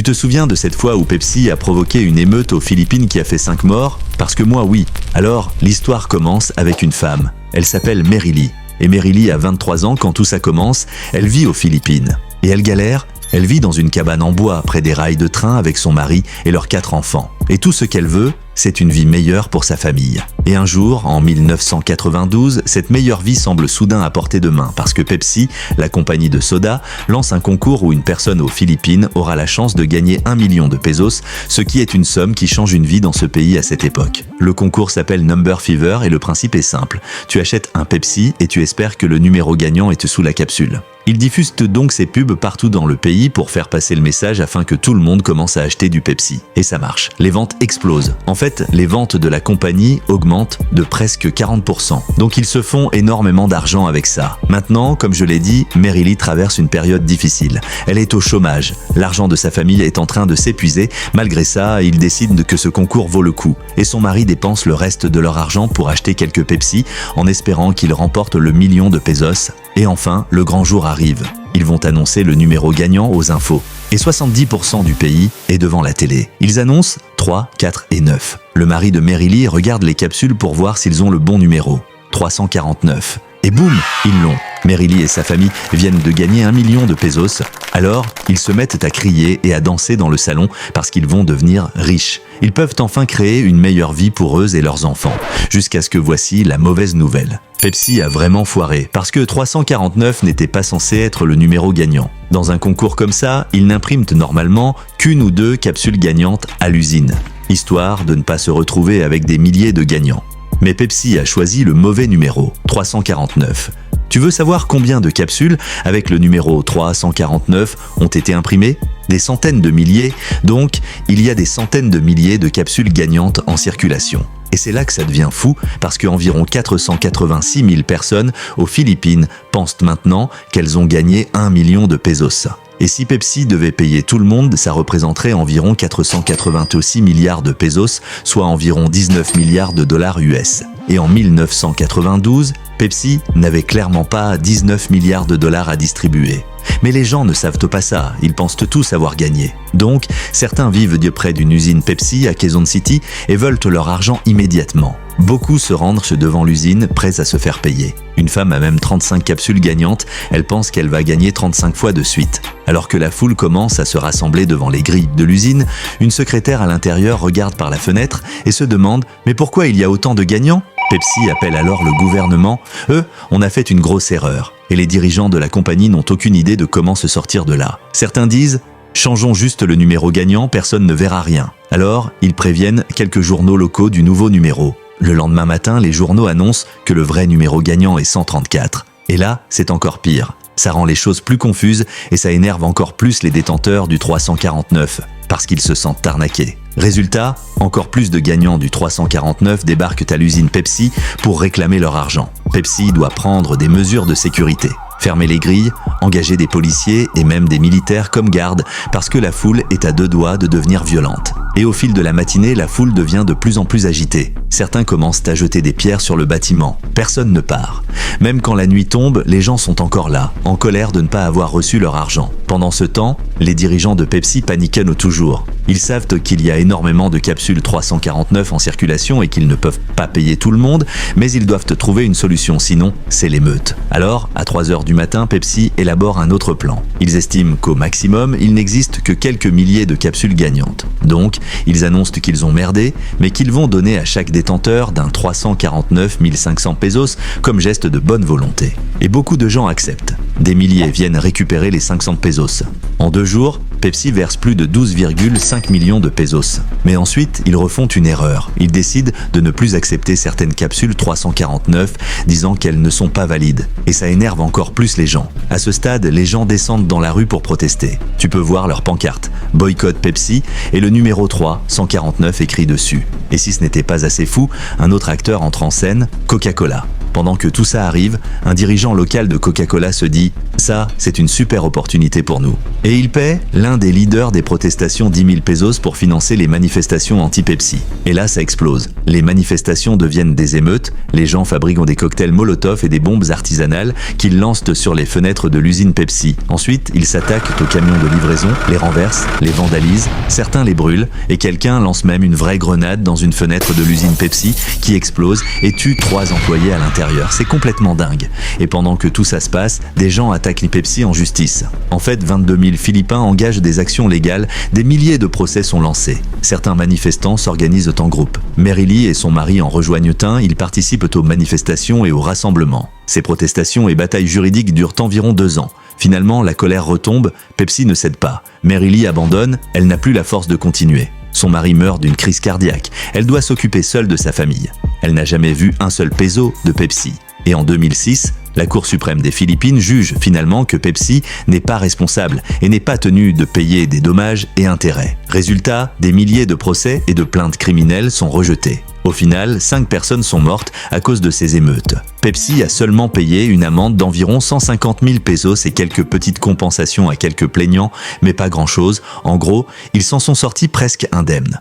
Tu te souviens de cette fois où Pepsi a provoqué une émeute aux Philippines qui a fait 5 morts? Parce que moi, oui. Alors, l'histoire commence avec une femme. Elle s'appelle Mary Lee. Et Mary Lee a 23 ans quand tout ça commence. Elle vit aux Philippines. Et elle galère. Elle vit dans une cabane en bois près des rails de train avec son mari et leurs 4 enfants. Et tout ce qu'elle veut, c'est une vie meilleure pour sa famille. Et un jour, en 1992, cette meilleure vie semble soudain à portée de main parce que Pepsi, la compagnie de soda, lance un concours où une personne aux Philippines aura la chance de gagner 1 million de pesos, ce qui est une somme qui change une vie dans ce pays à cette époque. Le concours s'appelle Number Fever et le principe est simple. Tu achètes un Pepsi et tu espères que le numéro gagnant est sous la capsule. Ils diffusent donc ces pubs partout dans le pays pour faire passer le message afin que tout le monde commence à acheter du Pepsi. Et ça marche. Les ventes explosent. En fait, les ventes de la compagnie augmentent de presque 40%. Donc ils se font énormément d'argent avec ça. Maintenant, comme je l'ai dit, Mary Lee traverse une période difficile. Elle est au chômage. L'argent de sa famille est en train de s'épuiser. Malgré ça, il décide que ce concours vaut le coup. Et son mari dépense le reste de leur argent pour acheter quelques Pepsi en espérant qu'il remporte le million de pesos. Et enfin, le grand jour arrive. Ils vont annoncer le numéro gagnant aux infos. Et 70% du pays est devant la télé. Ils annoncent 3, 4 et 9. Le mari de Mary Lee regarde les capsules pour voir s'ils ont le bon numéro. 349. Et boum, ils l'ont. Mary Lee et sa famille viennent de gagner 1 million de pesos. Alors, ils se mettent à crier et à danser dans le salon parce qu'ils vont devenir riches. Ils peuvent enfin créer une meilleure vie pour eux et leurs enfants. Jusqu'à ce que voici la mauvaise nouvelle. Pepsi a vraiment foiré parce que 349 n'était pas censé être le numéro gagnant. Dans un concours comme ça, ils n'impriment normalement qu'une ou 2 capsules gagnantes à l'usine, histoire de ne pas se retrouver avec des milliers de gagnants. Mais Pepsi a choisi le mauvais numéro, 349. Tu veux savoir combien de capsules avec le numéro 349 ont été imprimées? Des centaines de milliers, donc il y a des centaines de milliers de capsules gagnantes en circulation. Et c'est là que ça devient fou, parce qu'environ 486 000 personnes aux Philippines pensent maintenant qu'elles ont gagné 1 million de pesos. Et si Pepsi devait payer tout le monde, ça représenterait environ 486 milliards de pesos, soit environ 19 milliards de dollars US. Et en 1992, Pepsi n'avait clairement pas 19 milliards de dollars à distribuer. Mais les gens ne savent pas ça, ils pensent tous avoir gagné. Donc, certains vivent près d'une usine Pepsi à Quezon City et veulent leur argent immédiatement. Beaucoup se rendent devant l'usine, prêts à se faire payer. Une femme a même 35 capsules gagnantes, elle pense qu'elle va gagner 35 fois de suite. Alors que la foule commence à se rassembler devant les grilles de l'usine, une secrétaire à l'intérieur regarde par la fenêtre et se demande « Mais pourquoi il y a autant de gagnants ?» Pepsi appelle alors le gouvernement. Eux, on a fait une grosse erreur. Et les dirigeants de la compagnie n'ont aucune idée de comment se sortir de là. Certains disent « Changeons juste le numéro gagnant, personne ne verra rien ». Alors, ils préviennent quelques journaux locaux du nouveau numéro. Le lendemain matin, les journaux annoncent que le vrai numéro gagnant est 134. Et là, c'est encore pire. Ça rend les choses plus confuses et ça énerve encore plus les détenteurs du 349, parce qu'ils se sentent arnaqués. Résultat, encore plus de gagnants du 349 débarquent à l'usine Pepsi pour réclamer leur argent. Pepsi doit prendre des mesures de sécurité. Fermer les grilles, engager des policiers et même des militaires comme garde parce que la foule est à 2 doigts de devenir violente. Et au fil de la matinée, la foule devient de plus en plus agitée. Certains commencent à jeter des pierres sur le bâtiment. Personne ne part. Même quand la nuit tombe, les gens sont encore là, en colère de ne pas avoir reçu leur argent. Pendant ce temps, les dirigeants de Pepsi paniquent toujours. Ils savent qu'il y a énormément de capsules 349 en circulation et qu'ils ne peuvent pas payer tout le monde, mais ils doivent trouver une solution, sinon c'est l'émeute. Alors, à 3 heures du matin, Pepsi élabore un autre plan. Ils estiment qu'au maximum, il n'existe que quelques milliers de capsules gagnantes. Donc, ils annoncent qu'ils ont merdé, mais qu'ils vont donner à chaque détenteur d'un 349 500 pesos comme geste de bonne volonté. Et beaucoup de gens acceptent. Des milliers viennent récupérer les 500 pesos. En 2 jours, Pepsi verse plus de 12,5 millions de pesos. Mais ensuite, ils refont une erreur. Ils décident de ne plus accepter certaines capsules 349, disant qu'elles ne sont pas valides. Et ça énerve encore plus les gens. À ce stade, les gens descendent dans la rue pour protester. Tu peux voir leur pancarte. Boycott Pepsi et le numéro 349 écrit dessus. Et si ce n'était pas assez fou, un autre acteur entre en scène, Coca-Cola. Pendant que tout ça arrive, un dirigeant local de Coca-Cola se dit « Ça, c'est une super opportunité pour nous ». Et il paie l'un des leaders des protestations 10 000 pesos pour financer les manifestations anti-Pepsi. Et là, ça explose. Les manifestations deviennent des émeutes, les gens fabriquent des cocktails Molotov et des bombes artisanales qu'ils lancent sur les fenêtres de l'usine Pepsi. Ensuite, ils s'attaquent aux camions de livraison, les renversent, les vandalisent, certains les brûlent, et quelqu'un lance même une vraie grenade dans une fenêtre de l'usine Pepsi qui explose et tue 3 employés à l'intérieur. C'est complètement dingue. Et pendant que tout ça se passe, des gens attaquent les Pepsi en justice. En fait, 22 000 Philippins engagent des actions légales, des milliers de procès sont lancés. Certains manifestants s'organisent en groupe. Merily et son mari en rejoignent un, ils participent aux manifestations et aux rassemblements. Ces protestations et batailles juridiques durent environ 2 ans. Finalement, la colère retombe, Pepsi ne cède pas. Merily abandonne, elle n'a plus la force de continuer. Son mari meurt d'une crise cardiaque. Elle doit s'occuper seule de sa famille. Elle n'a jamais vu un seul peso de Pepsi. Et en 2006, la Cour suprême des Philippines juge finalement que Pepsi n'est pas responsable et n'est pas tenu de payer des dommages et intérêts. Résultat, des milliers de procès et de plaintes criminelles sont rejetés. Au final, 5 personnes sont mortes à cause de ces émeutes. Pepsi a seulement payé une amende d'environ 150 000 pesos et quelques petites compensations à quelques plaignants, mais pas grand-chose. En gros, ils s'en sont sortis presque indemnes.